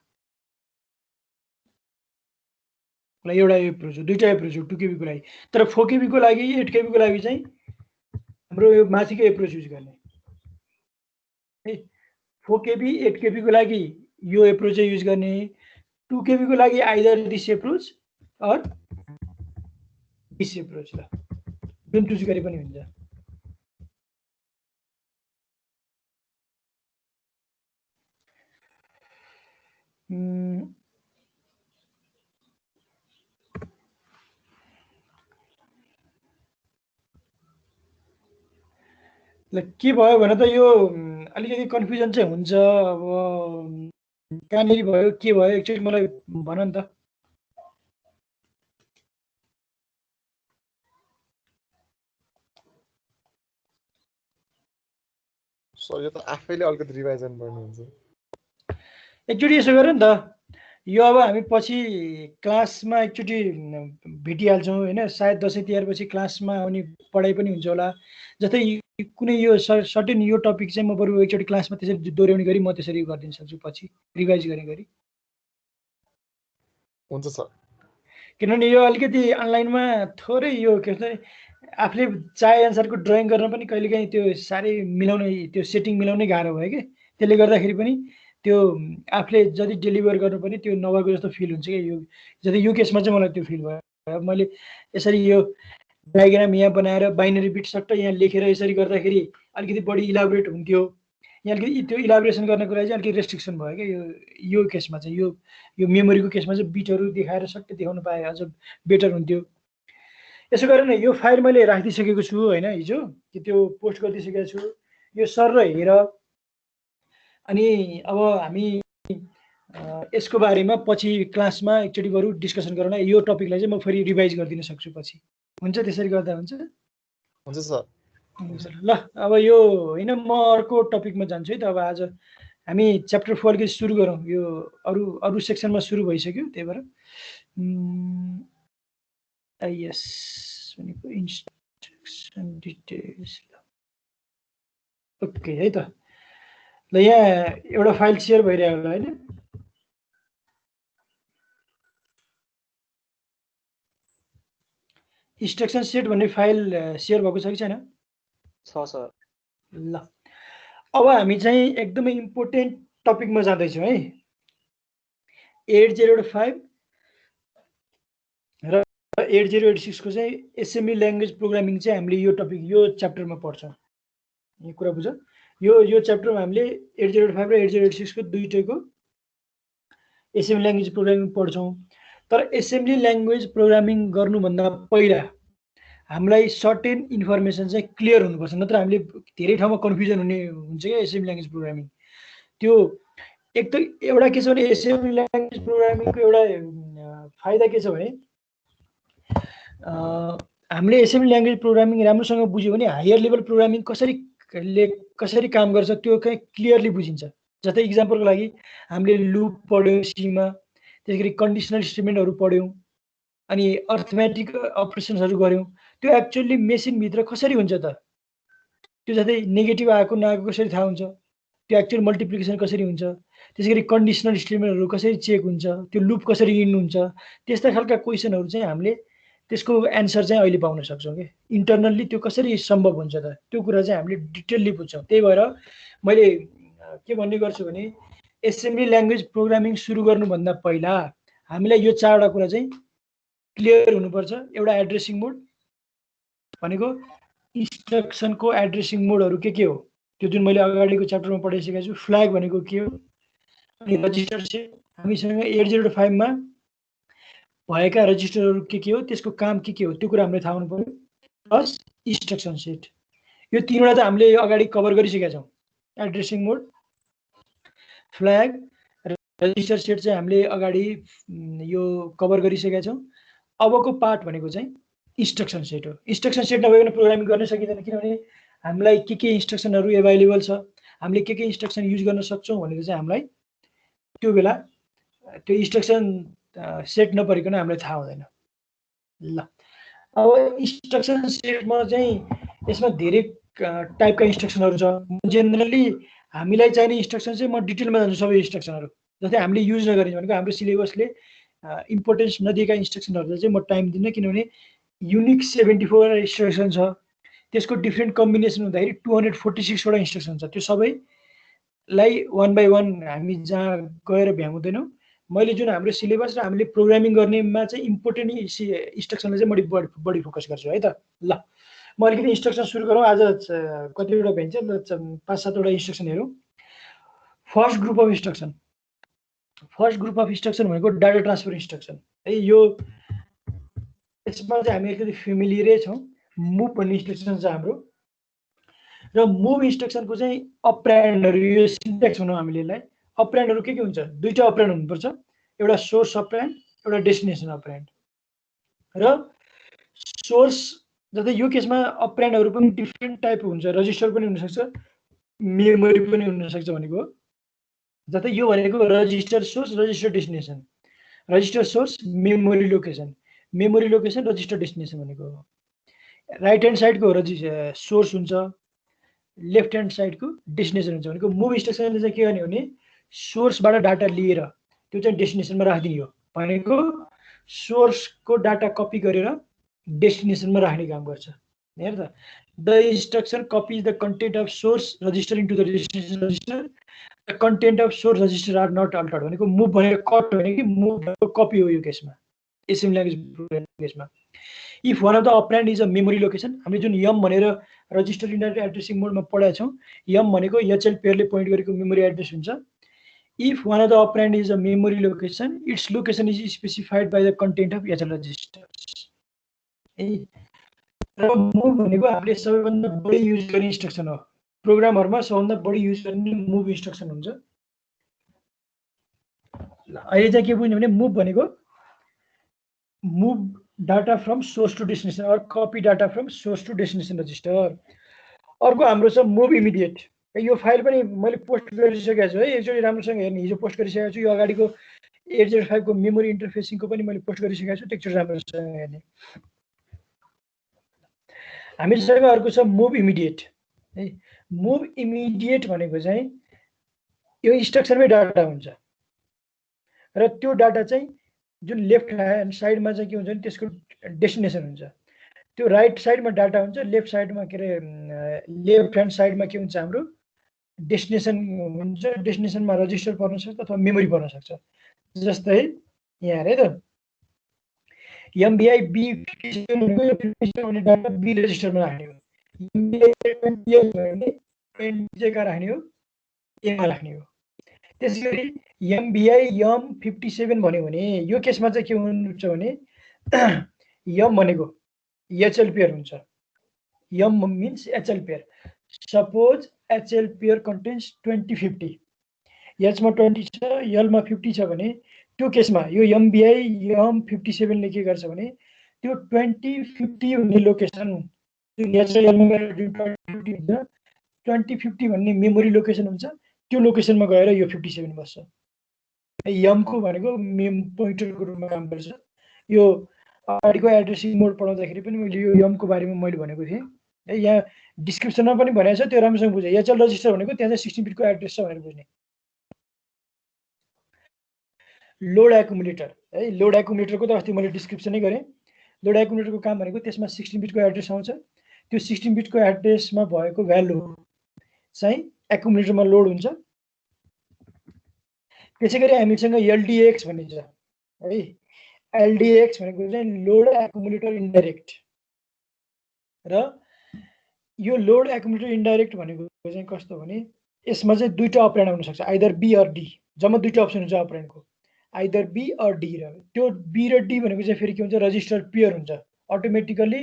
एउटा एप्रोच हो दुईटा एप्रोच हो 2 KB को लागि तर 4 KB को लागि 8 KB को लागि चाहिँ हाम्रो यो माथिको एप्रोच युज गर्ने है 4 KB 8 KB को लागि यो एप्रोच चाहिँ युज गर्ने 2 KB को लागि either this approach or this approach ल जुन चुज गरे पनि हुन्छ ल के भयो भने त यो अलिकति कन्फ्युजन चाहिँ हुन्छ अब कहाँनिर भयो के भयो एकचोटि मलाई भन नि त सर यो त आफैले अलिकति रिभाइजन गर्नुहुन्छ एकचोटि यसो गर नि त यो अब हामी पछि क्लासमा एकचोटि भेटिहाल्छौँ होइन, सायद दसैँ तिहारपछि क्लासमा आउने पढाइ पनि हुन्छ होला। जस्तै कुनै यो सर्टेन यो टपिक चाहिँ म बरु एकचोटि क्लासमा त्यसरी दोहोऱ्याउने गरी म त्यसरी गरिदिन सक्छु पछि रिभाइज गर्ने गरी। हुन्छ सर। किनभने यो अलिकति अनलाइनमा थोरै यो के भन्छ आफूले चाहे अनुसारको ड्रइङ गर्न पनि कहिलेकाहीँ त्यो साह्रै मिलाउनै त्यो सेटिङ मिलाउनै गाह्रो भयो कि त्यसले गर्दाखेरि पनि त्यो आफूले जति डेलिभर गर्नु पनि त्यो नभएको जस्तो फिल हुन्छ कि यो जति यो केसमा चाहिँ मलाई त्यो फिल भयो। मैले यसरी यो डायग्राम यहाँ बनाएर बाइनरी बिट सट्ट यहाँ लेखेर यसरी गर्दाखेरि अलिकति बढी इलाबोरेट हुन्थ्यो। यहाँ अलिकति त्यो इलाबोरेसन गर्नको लागि चाहिँ अलिकति रेस्ट्रिक्सन भयो क्या यो केसमा चाहिँ यो मेमोरीको केसमा चाहिँ बिटहरू देखाएर सट्टै देखाउनु पाए अझ बेटर हुन्थ्यो। यसो गरेर यो फाइल मैले राखिदिइसकेको छु होइन, हिजो त्यो पोस्ट गरिदिइसकेको छु। यो सर र हेर अनि अब हामी यसको बारेमा पछि क्लासमा एकचोटि बरु डिस्कसन गरौँ। यो टपिकलाई चाहिँ म फेरि रिभाइज गरिदिन सक्छु पछि। हुन्छ त्यसरी गर्दा हुन्छ? हुन्छ सर। ल अब यो होइन म अर्को टपिकमा जान्छु है त। अब आज हामी च्याप्टर 4 अलिकति सुरु गरौँ। यो अरू सेक्सनमा सुरु भइसक्यो, त्यही भएर यस भनेको इन्स्ट्रक्सन डिटेल्स। ओके है त। ल यहाँ एउटा फाइल सेयर भइरहेको होला होइन? इन्स्ट्रक्सन सेट भन्ने फाइल सेयर भएको छ कि छैन? छ सर। ल अब हामी चाहिँ एकदमै इम्पोर्टेन्ट टपिकमा जाँदैछौँ है। 8085 र 8086 को चाहिँ एसेम्बली ल्याङ्ग्वेज प्रोग्रामिङ चाहिँ हामीले यो टपिक यो च्याप्टरमा पढ्छौँ। यो कुरा बुझ। यो च्याप्टरमा हामीले 8085 र 8086 को दुईटैको एसेम्बली ल्याङ्ग्वेज प्रोग्रामिङ पढ्छौँ। तर एसेम्बली ल्याङ्ग्वेज प्रोग्रामिङ गर्नुभन्दा पहिला हामीलाई सर्टेन इन्फर्मेसन चाहिँ क्लियर हुनुपर्छ, नत्र हामीले धेरै ठाउँमा कन्फ्युजन हुने हुन्छ क्या एसेम्बली ल्याङ्ग्वेज प्रोग्रामिङ। त्यो एक त एउटा के छ भने एसेम्बली ल्याङ्ग्वेज प्रोग्रामिङको एउटा फाइदा के छ भने हामीले एसेम्बली ल्याङ्ग्वेज प्रोग्रामिङ राम्रोसँग बुझ्यो भने हायर लेभल प्रोग्रामिङ कसरी काम गर्छ त्यो चाहिँ क्लियरली बुझिन्छ। जस्तै इक्जाम्पलको लागि हामीले लुप पढ्यौँ सीमा, त्यसै गरी कन्डिसनल स्टेटमेन्टहरू पढ्यौँ अनि अर्थमेटिक अपरेसन्सहरू गऱ्यौँ। त्यो एक्चुअली मेसिनभित्र कसरी हुन्छ त? त्यो जस्तै नेगेटिभ आएको नआएको कसरी थाहा हुन्छ? त्यो एक्चुअल मल्टिप्लिकेसन कसरी हुन्छ? त्यसै गरी कन्डिसनल स्टेटमेन्टहरू कसरी चेक हुन्छ? त्यो लुप कसरी इन हुन्छ? त्यस्ता खालका क्वेसनहरू चाहिँ हामीले त्यसको एन्सर चाहिँ अहिले पाउन सक्छौँ कि इन्टरनल्ली त्यो कसरी सम्भव हुन्छ त त्यो कुरा चाहिँ हामीले डिटेलली बुझ्छौँ। त्यही भएर मैले के भन्ने गर्छु भने एसेम्बली ल्याङ्ग्वेज प्रोग्रामिङ सुरु गर्नुभन्दा पहिला हामीलाई यो चारवटा कुरा चाहिँ क्लियर हुनुपर्छ। एउटा एड्रेसिङ मोड भनेको इन्स्ट्रक्सनको एड्रेसिङ मोडहरू के हो त्यो जुन मैले अगाडिको च्याप्टरमा पढाइसकेको छु। फ्ल्याग भनेको के हो, अनि रजिस्टर सेट हामीसँग 8085 मा भएका रजिस्टरहरू के हो, त्यसको काम के हो त्यो कुरा हामीले थाहा हुनु पर्यो। प्लस इन्स्ट्रक्सन सेट, यो तीनवटा त हामीले अगाडि कभर गरिसकेका छौँ। एड्रेसिङ मोड, फ्ल्याग र रजिस्टर सेट चाहिँ हामीले अगाडि यो कभर गरिसकेका छौँ। अबको पार्ट भनेको चाहिँ इन्स्ट्रक्सन सेट हो। इन्स्ट्रक्सन सेट नभइकन प्रोग्रामिङ गर्न सकिँदैन, किनभने हामीलाई के इन्स्ट्रक्सनहरू एभाइलेबल छ, हामीले के इन्स्ट्रक्सन युज गर्न सक्छौँ भनेर चाहिँ हामीलाई त्यो बेला त्यो इन्स्ट्रक्सन सेट नपरिकन हामीलाई थाहा हुँदैन। ल अब इन्स्ट्रक्सन सेटमा चाहिँ यसमा धेरै टाइपका इन्स्ट्रक्सनहरू छ। जेनरली हामीलाई चाहिने इन्स्ट्रक्सन चाहिँ म डिटेलमा जान्छु सबै इन्स्ट्रक्सनहरू। जस्तै हामीले युज नगर्ने भनेको हाम्रो सिलेबसले इम्पोर्टेन्स नदिएका इन्स्ट्रक्सनहरू चाहिँ म टाइम दिन्न, किनभने युनिक 74 इन्स्ट्रक्सन छ, त्यसको डिफ्रेन्ट कम्बिनेसन हुँदाखेरि 246 वटा इन्स्ट्रक्सन छ। त्यो सबैलाई वान बाई वान हामी जहाँ गएर भ्याउँदैनौँ। मैले जुन हाम्रो सिलेबस र हामीले प्रोग्रामिङ गर्नेमा चाहिँ इम्पोर्टेन्ट इन्स्ट्रक्सनलाई चाहिँ मैले बढी फोकस गर्छु है त। ल म अलिकति इन्स्ट्रक्सन सुरु गरौँ। आज कतिवटा भइन्छ 5-7 वटा इन्स्ट्रक्सन हेरौँ। फर्स्ट ग्रुप अफ इन्स्ट्रक्सन भनेको डाटा ट्रान्सफर इन्स्ट्रक्सन है। यो यसमा चाहिँ हामी अलिकति फेमिलियरै छौँ। मुभ भन्ने इन्स्ट्रक्सन छ हाम्रो, र मुभ इन्स्ट्रक्सनको चाहिँ अपरेन्डहरू यो सिन्ट्याक्स भनौँ हामीले यसलाई। अपरेन्डहरू के हुन्छ? दुईटा अपरेन्ड हुनुपर्छ, एउटा सोर्स अपरेन्ड, एउटा डेस्टिनेसन अपरेन्ड। र सोर्स जस्तै यो केसमा अपरेन्डहरू पनि डिफ्रेन्ट टाइपको हुन्छ, रजिस्टर पनि हुनसक्छ, मेमोरी पनि हुनसक्छ भनेको। जस्तै यो भनेको register source, register destination. Register source memory location register destination भनेको हो। राइट ह्यान्ड साइडको सोर्स हुन्छ, लेफ्ट ह्यान्ड साइडको डेस्टिनेसन हुन्छ भनेको मुभ इन्स्ट्रक्सनले चाहिँ के गर्ने भने सोर्सबाट डाटा लिएर त्यो चाहिँ डेस्टिनेसनमा राखिदिने हो भनेको सोर्सको डाटा कपी गरेर डेस्टिनेसनमा राख्ने काम गर्छ। हेर त the instruction copies the content of source register into the destination register the content of source register are not altered भनेको मुभ भनेको कट होइन कि मुभ कपी हो यो केसमा एसएम ल्याङ्ग्वेज केसमा। If one of the operand is a memory location हामीले जुन यम भनेर रजिस्टर इन्डाइरेक्ट एड्रेसिङ मोडमा पढाएको छौँ यम भनेको एचएल पेयरले पोइन्ट गरेको मेमोरी एड्रेस हुन्छ। If one of the operand is a memory location its location is specified by the content of HL registers. र मुभ भनेको हामीले सबैभन्दा बढी युज गर्ने इन्स्ट्रक्सन हो, प्रोग्रामहरुमा सबभन्दा बढी युज गर्ने मुभ इन्स्ट्रक्सन हुन्छ। अहिले चाहिँ के बुझ्नु भने मुभ भनेको move data from source to destination और copy data from source to destination register. अर्को हाम्रो छ मुभ इमिडिएट। यो फाइल पनि मैले पोस्ट गरिसकेको छु है, एकचोटि राम्रोसँग हेर्नु, हिजो पोस्ट गरिसकेको छु। यो अगाडिको 805 को मेमोरी इन्टरफेसिङको पनि मैले पोस्ट गरिसकेको छु, एकचोटि राम्रोसँग हेर्ने। हामीसँग अर्को छ मुभ इमिडिएट है। मुभ इमिडिएट भनेको चाहिँ यो इन्स्ट्रक्सनमै डाटा हुन्छ र त्यो डाटा चाहिँ जुन लेफ्ट ह्यान्ड साइडमा चाहिँ के हुन्छ भने त्यसको डेस्टिनेसन हुन्छ, त्यो राइट साइडमा डाटा हुन्छ, लेफ्ट साइडमा के अरे लेफ्ट ह्यान्ड साइडमा के हुन्छ हाम्रो डेस्टिनेसन हुन्छ। डेस्टिनेसनमा रजिस्टर पर्न सक्छ अथवा मेमोरी पर्न सक्छ। जस्तै यहाँ है त एमबीआई बी भनेको डाटा बी रजिस्टरमा राख्ने हो, एमबीआई भने एनजे का राख्ने हो, एमा राख्ने हो। त्यसैगरी एमबीआई एम 57 भन्यो भने यो केसमा चाहिँ के हुन्छ भने एम भनेको एचएल पेयर हुन्छ। M means HL pair. Suppose HL pair contains 2050, एचमा 20 छ एलमा 50 छ भने त्यो केसमा यो एमबीआई एम 57 ले के गर्छ भने त्यो 2050 भन्ने लोकेसन जुन एचएलमा 2050 भन्ने मेमोरी लोकेसन हुन्छ त्यो लोकेसनमा गएर यो 57 बस्छ। एम को भनेको मेम पोइन्टरको रूपमा काम गर्छ। यो अगाडिको एड्रेसिङ मोड पढाउँदाखेरि पनि मैले यो एम को बारेमा मैले भनेको थिएँ है, यहाँ डिस्क्रिप्सनमा पनि भनेको छ, त्यो राम्रोसँग बुझ्यो। एचएल रजिस्टर भनेको त्यहाँ चाहिँ 16 बिटको एड्रेस छ भनेर बुझ्ने। लोड एकुमुलेटर है, लोड एकुमुलेटरको त अस्ति मैले डिस्क्रिप्सनै गरेँ। लोड एकुमुलेटरको काम भनेको त्यसमा 16 बिटको एड्रेस आउँछ, त्यो 16 बिटको एड्रेसमा भएको भ्यालु चाहिँ एकुमुलेटरमा लोड हुन्छ। त्यसैगरी हामीसँग एलडीएक्स भन्ने छ है। एलडीएक्स भनेको चाहिँ लोड एकुमुलेटर इन्डाइरेक्ट र यो लोड एकुमुलेटर इन्डाइरेक्ट भनेको चाहिँ कस्तो भने यसमा चाहिँ दुईटा अपरेन्ड आउन सक्छ, आइदर बी अर डी। जम्मा दुईटा अप्सन हुन्छ अपरेन्डको, आइदर बी अर डी। र त्यो बी र डी भनेको चाहिँ फेरि के हुन्छ रजिस्टर पेयर हुन्छ। अटोमेटिकली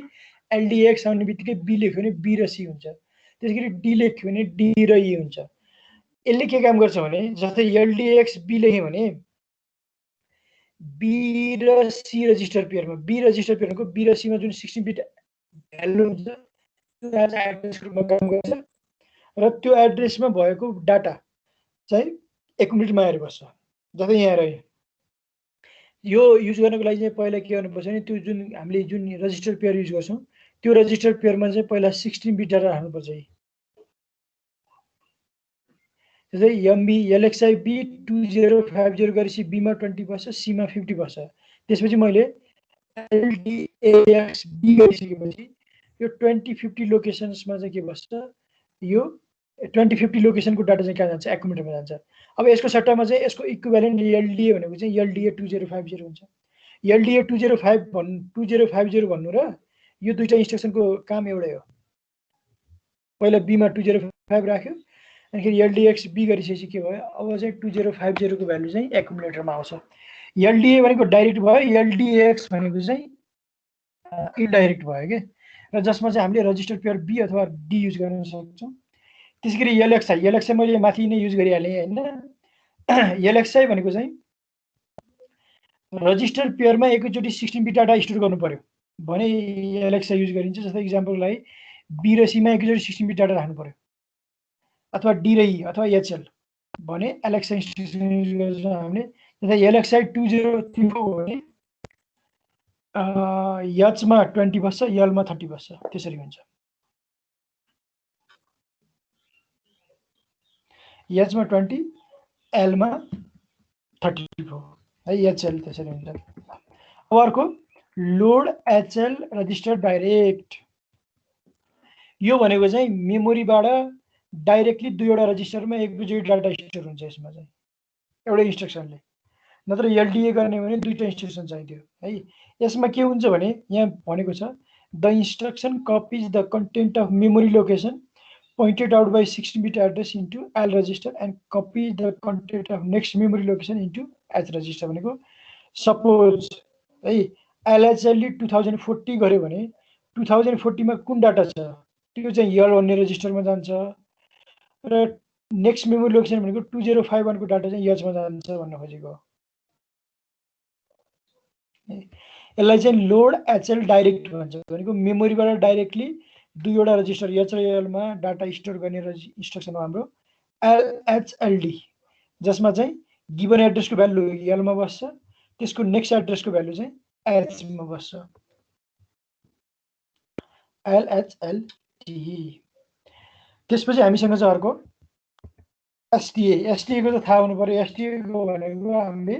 एलडीएक्स आउने बित्तिकै बी लेख्यो भने बी र सी हुन्छ, त्यसैगरी डी लेख्यो भने डी र ई हुन्छ। यसले के काम गर्छ भने जस्तै एलडीएक्स बी लेख्यो भने बी र सी रजिस्टर पेयरमा, बी रजिस्टर पेयरको बी र सीमा जुन 16 बिट भ्यालु हुन्छ त्यो एड्रेसको रूपमा काम गर्छ र त्यो एड्रेसमा भएको डाटा चाहिँ एकुमुलेटरमा आएर बस्छ। जस्तै यहाँ रह्यो, यो युज गर्नको लागि चाहिँ पहिला के गर्नुपर्छ भने त्यो जुन हामीले जुन रजिस्टर पेयर युज गर्छौँ त्यो रजिस्टर पेयरमा चाहिँ पहिला 16 बिट डाटा राख्नुपर्छ। जस्तै एमबी एलएक्सआई बी 2050 गरेपछि बीमा 20 बस्छ, सीमा 50 बस्छ। त्यसपछि मैले एलडीएक्स बी गरिसकेपछि यो 2050 लोकेसन्समा चाहिँ के बस्छ, यो 2050 लोकेसनको डाटा चाहिँ कहाँ जान्छ एकुमुलेटरमा जान्छ। अब यसको सट्टामा चाहिँ यसको इक्विभ्यालेन्ट एलडीए भनेको चाहिँ एलडीए 2050 हुन्छ। एलडीए 2050 भन्नु र यो दुईटा इन्स्ट्रक्सनको काम एउटै हो। पहिला बीमा 2005 राख्यो अनि फेरि एलडीएक्स बी गरिसकेपछि के भयो, अब चाहिँ 2050 को भ्यालु चाहिँ एकुमुलेटरमा आउँछ। एलडीए भनेको डाइरेक्ट भयो, एलडीएक्स भनेको चाहिँ इन्डाइरेक्ट भयो के, र जसमा चाहिँ हामीले रजिस्टर पेयर बी अथवा डी युज गर्न सक्छौँ। त्यसैगरी एलएक्सआई मैले माथि नै युज गरिहालेँ होइन। एलएक्सआई भनेको चाहिँ रजिस्टर पेयरमा एकैचोटि 16 बिट डाटा स्टोर गर्नु पर्यो भने एलएक्सआई युज गरिन्छ। जस्तै इक्जाम्पलको लागि बी र सीमा एकैचोटि 16 बिट डाटा राख्नु पर्यो अथवा डी र ई अथवा एचएल भने एलएक्सआई इन्स्ट्रक्सन युज गर्छौँ हामीले। यता LXI 2034 हो भने एचमा 20 बस्छ, एलमा 30 बस्छ, त्यसरी हुन्छ। एचमा 20, एलमा 34 है, एचएल त्यसरी हुन्छ। अब अर्को लोड एचएल रजिस्टर डाइरेक्ट, यो भनेको चाहिँ मेमोरीबाट डाइरेक्टली दुईवटा रजिस्टरमा एकैचोटि डाटा स्टोर हुन्छ। यसमा चाहिँ एउटै इन्स्ट्रक्सनले, नत्र एलडिए गर्ने भने दुईटा इन्स्ट्रक्सन चाहियो है। यसमा के हुन्छ भने यहाँ भनेको छ the instruction copies the content of memory location pointed out by 16-bit address into L register and copy the content of next memory location into H register भनेको सपोज है एलएचएलले 2040 गर्यो भने 2040 मा कुन डाटा छ त्यो चाहिँ एल भन्ने रजिस्टरमा जान्छ र नेक्स्ट मेमोरी लोकेसन भनेको 2051 को डाटा चाहिँ एच मा जान्छ भन्न खोजेको। यसलाई चाहिँ लोड एचएल डाइरेक्ट भन्छ भनेको मेमोरीबाट डाइरेक्टली दुईवटा रजिस्टर एच र एलमा डाटा स्टोर गर्ने इन्स्ट्रक्सन हो हाम्रो एलएचएलडी, जसमा चाहिँ गिभन एड्रेसको भ्यालु एलमा बस्छ, त्यसको नेक्स्ट एड्रेसको भ्यालु चाहिँ एचमा बस्छ। एलएचएलडी। त्यसपछि हामीसँग चाहिँ अर्को एसटिए। एसटिए को त थाहा हुनु पर्यो। एसटिए को भनेको हामीले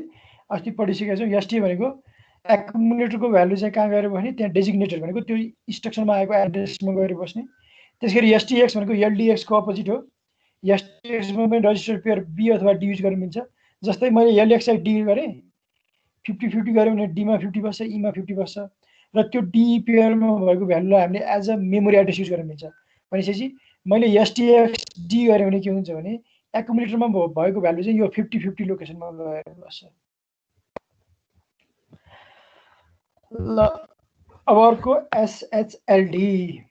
अस्ति पढिसकेका छौँ। एसटिए भनेको एक्युमुलेटरको भ्यालु चाहिँ कहाँ गएर बस्ने, त्यहाँ डेजिग्नेटेड भनेको त्यो इन्स्ट्रक्सनमा आएको एड्रेसमा गएर बस्ने। त्यसरी एसटिएक्स भनेको एलडिएक्स को अपोजिट हो। एसटिएक्समा पनि रजिस्टर पेयर बी अथवा डी युज गर्न मिल्छ। जस्तै मैले एलएक्सआई डी गरेँ 50-50 गऱ्यो भने डीमा 50 बस्छ, ईमा 50 बस्छ र त्यो डी पेयरमा भएको भ्यालुलाई हामीले as a memory address use गर्न मिल्छ। भनेपछि मैले एसटिएक्स डी गरेँ भने के हुन्छ भने एक्युमुलेटरमा भएको भ्यालु चाहिँ यो 50-50 लोकेसनमा गएर बस्छ। ल अब अर्को एसएचएलडी।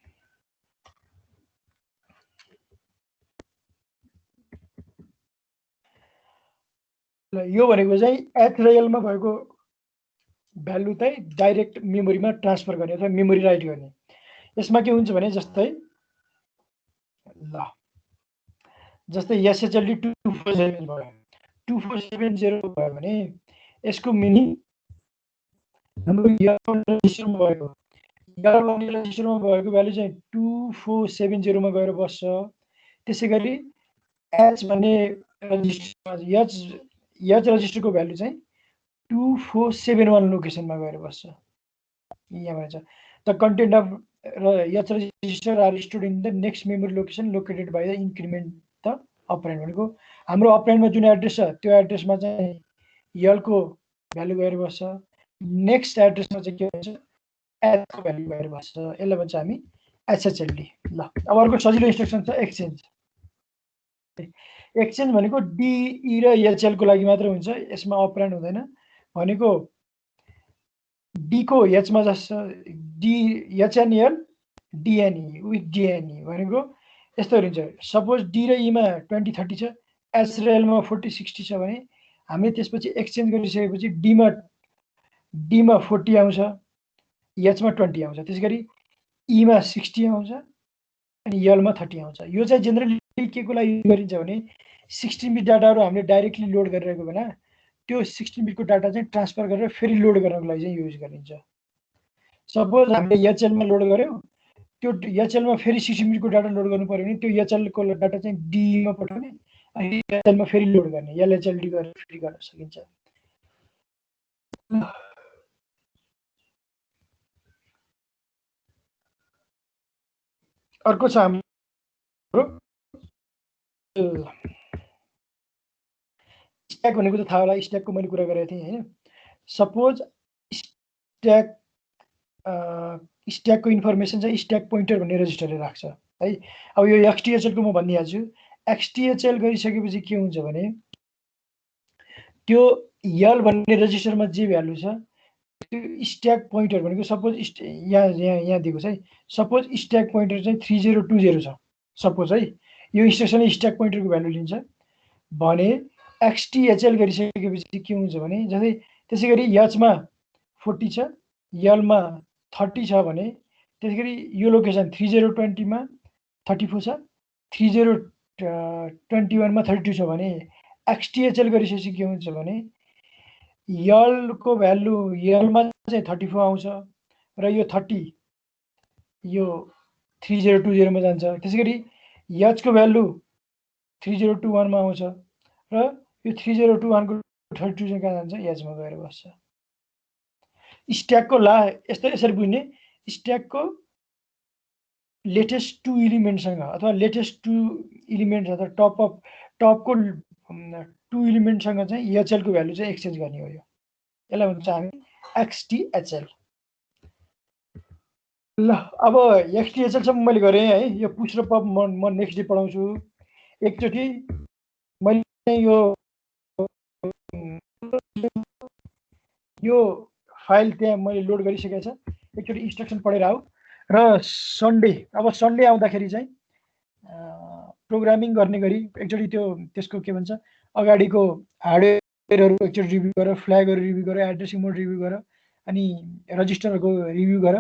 ल यो भनेको चाहिँ एच र एलमा भएको भ्यालु चाहिँ डाइरेक्ट मेमोरीमा ट्रान्सफर गर्ने अथवा मेमोरी राइट गर्ने। यसमा के हुन्छ भने जस्तै ल जस्तै एसएचएलडी 2470 भयो, 2470 भयो भने यसको मिनिङ हाम्रो रजिस्टरमा भएको रजिस्टरमा भएको भ्यालु चाहिँ 2470 मा गएर बस्छ। त्यसै गरी एच भन्ने रजिस्टरमा एच रजिस्टरको भ्यालु चाहिँ 2471 लोकेसनमा गएर बस्छ। यहाँ भन्छ the content of H register are stored in the next memory location located by the increment the operand. भनेको हाम्रो अपरेन्डमा जुन एड्रेस छ त्यो एड्रेसमा चाहिँ एलको भ्यालु गएर बस्छ, नेक्स्ट एड्रेसमा चाहिँ के भन्छ एचको भ्यालु गएर बस्छ। यसलाई भन्छ हामी एसएचएलडी। ल अब अर्को सजिलो इन्स्ट्रक्सन छ एक्सचेन्ज। एक्सचेन्ज भनेको डी र एचएल को लागि मात्र हुन्छ, यसमा अपरेन्ड हुँदैन। भनेको डी को एचमा जस डी एचएनएल डिएनई विथ डिएनई भनेको यस्तो हुन्छ। सपोज डी र ईमा 20-30 छ, एच र एलमा 40-60 छ भने हामीले त्यसपछि एक्सचेन्ज गरिसकेपछि डीमा 40 आउँछ, एचमा 20 आउँछ, त्यसगरी ईमा 60 आउँछ अनि एलमा 30 आउँछ। यो चाहिँ जेनरली के को लागि युज गरिन्छ भने 16 बिट डाटाहरू हामीले डाइरेक्टली लोड गरिरहेको बेला त्यो 16 बिटको डाटा चाहिँ ट्रान्सफर गरेर फेरि लोड गर्नको लागि चाहिँ युज गरिन्छ। सपोज हामीले एचएलमा लोड गर्यौँ, त्यो एचएलमा फेरि 16 बिटको डाटा लोड गर्नु पर्यो भने त्यो एचएलको डाटा चाहिँ डीमा पठाउने अनि एचएलमा फेरि लोड गर्ने, एलएचएलडी गरेर फेरि गर्न सकिन्छ। अर्को छ हाम्रो स्ट्याक भनेको त थाहा होला। स्ट्याकको मैले कुरा गरेको थिएँ हैन। सपोज स्ट्याकको इन्फर्मेसन चाहिँ स्ट्याक पोइन्टर भन्ने रजिस्टरले राख्छ है। अब यो एक्सटिएचएल को म भनिहाल्छु। एक्सटिएचएल गरिसकेपछि के हुन्छ भने त्यो एल भन्ने रजिस्टरमा जे भ्यालु छ त्यो स्ट्याक पोइन्टर भनेको सपोज यहाँ दिएको छ है। सपोज स्ट्याक पोइन्टर चाहिँ 3020 छ सपोज है। यो इन्स्ट्रक्सनले स्ट्याक पोइन्टरको भ्यालु लिन्छ भने एक्सटिएचएल गरिसकेपछि के हुन्छ भने जस्तै त्यसै गरी एचमा 40 छ, एलमा 30 छ भने त्यसैगरी यो लोकेसन 3020 मा 34 छ, 3021 मा 32 छ भने एक्सटिएचएल गरिसकेपछि के हुन्छ भने यलको भ्यालु यलमा चाहिँ 34 आउँछ र यो 30 यो 3020 मा जान्छ। त्यसैगरी एचको भ्यालु 3021 मा आउँछ र यो 3021 को 32 चाहिँ कहाँ जान्छ एचमा गएर बस्छ। स्ट्याकको यसरी बुझ्ने स्ट्याकको लेटेस्ट 2 एलिमेन्टसँग अथवा लेटेस्ट 2 एलिमेन्ट अथवा टपको 2 एलिमेन्टसँग चाहिँ एचएलको भ्यालु चाहिँ एक्सचेन्ज गर्ने हो। यो यसलाई भन्छ हामी एक्सटिएचएल। ल अब एक्सटिएचएलसम्म मैले गरेँ है। यो पुश र पप म नेक्स्ट डे पढाउँछु। एकचोटि मैले यो फाइल त्यहाँ मैले लोड गरिसकेको छ। एकचोटि इन्स्ट्रक्सन पढेर आऊ र अब सन्डे आउँदाखेरि चाहिँ प्रोग्रामिङ गर्ने गरी एकचोटि त्यसको के भन्छ अगाडिको हार्डवेयरहरू एकचोटि रिभ्यू गर, फ्ल्यागहरू रिभ्यू गर, एड्रेसिङ मोड रिभ्यू गर, अनि रजिस्टरहरूको रिभ्यू गर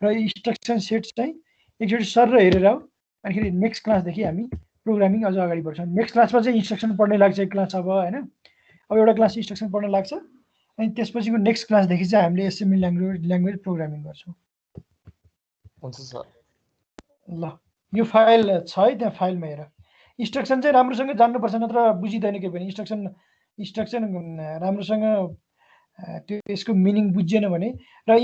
र इन्स्ट्रक्सन सेट चाहिँ एकचोटि सर हेरेर आऊ। अनि नेक्स्ट क्लासदेखि हामी प्रोग्रामिङ अझ अगाडि बढ्छौँ। नेक्स्ट क्लासमा चाहिँ इन्स्ट्रक्सन पढ्ने लाग्छ एक क्लास अब हैन। अब एउटा क्लास इन्स्ट्रक्सन पढ्न लाग्छ अनि त्यसपछिको नेक्स्ट क्लासदेखि चाहिँ हामीले एसएमएल ल्याङ्ग्वेज प्रोग्रामिङ गर्छौँ। हुन्छ सर। ल यो फाइल छ है, त्यहाँ फाइलमा हेर। इन्स्ट्रक्सन चाहिँ राम्रोसँग जान्नुपर्छ नत्र बुझिँदैन केही पनि। इन्स्ट्रक्सन राम्रोसँग त्यो यसको मिनिङ बुझिएन भने र